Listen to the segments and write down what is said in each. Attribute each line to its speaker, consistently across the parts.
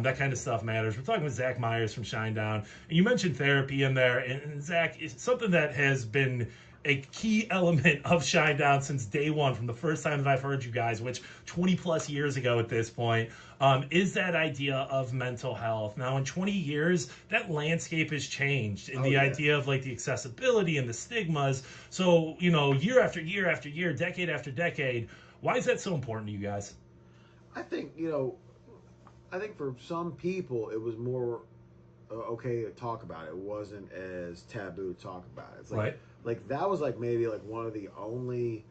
Speaker 1: That kind of stuff matters. We're talking with Zach Myers from Shinedown, and you mentioned therapy in there. And Zach, is something that has been a key element of Shinedown since day one, from the first time that I've heard you guys, which 20 plus years ago at this point, is that idea of mental health. Now, in 20 years, that landscape has changed in the idea of like the accessibility and the stigmas. So, year after year after year, decade after decade, why is that so important to you guys?
Speaker 2: I think, I think for some people it was more okay to talk about it. It wasn't as taboo to talk about it. It's like that was like maybe like one of the only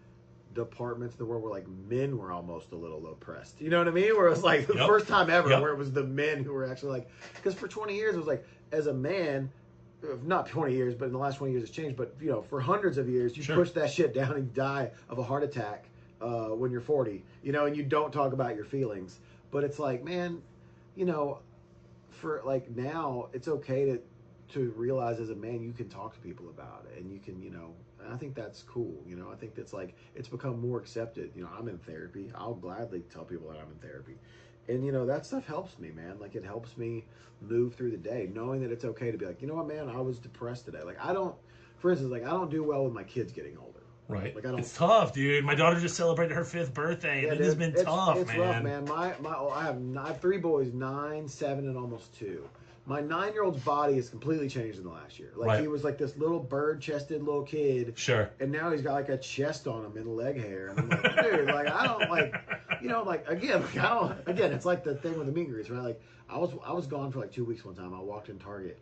Speaker 2: departments in the world where like men were almost a little oppressed. You know what I mean? Where it was like the first time ever where it was the men who were actually like, because for 20 years it was like, as a man, not 20 years, but in the last 20 years it's changed. But for hundreds of years you push that shit down and you die of a heart attack when you're 40. And you don't talk about your feelings. But it's like, man, for like now it's okay to realize as a man you can talk to people about it, and you can, and I think that's cool. I think that's like, it's become more accepted. I'm in therapy. I'll gladly tell people that I'm in therapy. And that stuff helps me, man. Like, it helps me move through the day, knowing that it's okay to be like, you know what, man, I was depressed today. Like, for instance, like, I don't do well with my kids getting older.
Speaker 1: Right.
Speaker 2: Like, I don't.
Speaker 1: It's tough, dude. My daughter just celebrated her 5th birthday, and it has been tough,
Speaker 2: it's
Speaker 1: man.
Speaker 2: Rough, man. I have 3 boys, 9, 7, and almost 2. My 9-year-old's body has completely changed in the last year. Like, he was like this little bird-chested little kid.
Speaker 1: Sure.
Speaker 2: And now he's got like a chest on him and leg hair. And I'm like, dude, like, I don't like, again, it's like the thing with the meet and greets, right? Like, I was gone for like 2 weeks one time. I walked in Target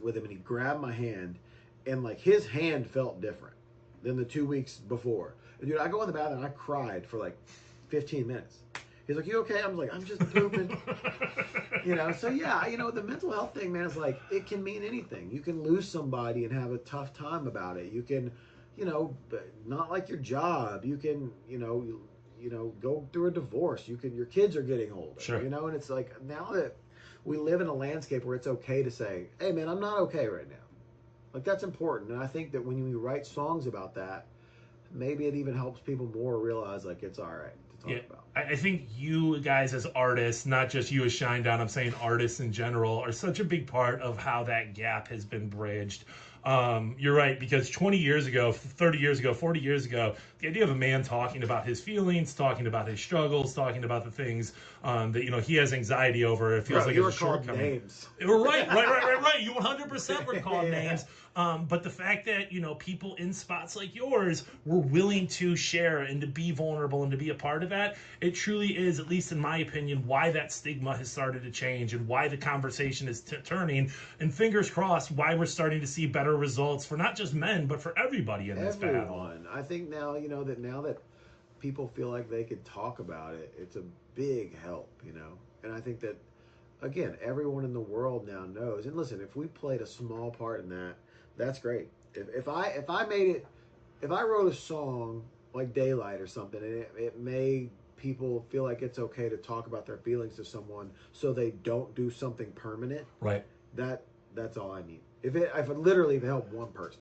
Speaker 2: with him and he grabbed my hand, and like his hand felt different than the 2 weeks before. And dude, I go in the bathroom and I cried for like 15 minutes. He's like, you okay? I was like, I'm just pooping. So yeah, the mental health thing, man, is like, it can mean anything. You can lose somebody and have a tough time about it. You can, not like your job. You can, go through a divorce. Your kids are getting older.
Speaker 1: Sure.
Speaker 2: And it's like, now that we live in a landscape where it's okay to say, hey man, I'm not okay right now. Like, that's important. And I think that when you write songs about that, maybe it even helps people more realize like it's all right to talk about.
Speaker 1: I think you guys as artists, not just you as Shinedown, I'm saying artists in general, are such a big part of how that gap has been bridged. You're right, because 20 years ago, 30 years ago, 40 years ago, the idea of a man talking about his feelings, talking about his struggles, talking about the things that he has anxiety over, it feels like it's a shortcoming.
Speaker 2: Names.
Speaker 1: Right. You 100% were called names. But the fact that people in spots like yours were willing to share and to be vulnerable and to be a part of that, it truly is, at least in my opinion, why that stigma has started to change and why the conversation is turning. And fingers crossed, why we're starting to see better results for not just men, but for everybody in this battle.
Speaker 2: Everyone. I think now, now that people feel like they could talk about it, it's a big help, And I think that, again, everyone in the world now knows. And listen, if we played a small part in that, that's great. If I wrote a song like Daylight or something, and it made people feel like it's okay to talk about their feelings to someone so they don't do something permanent,
Speaker 1: right?
Speaker 2: That's all I need. If it literally helped one person.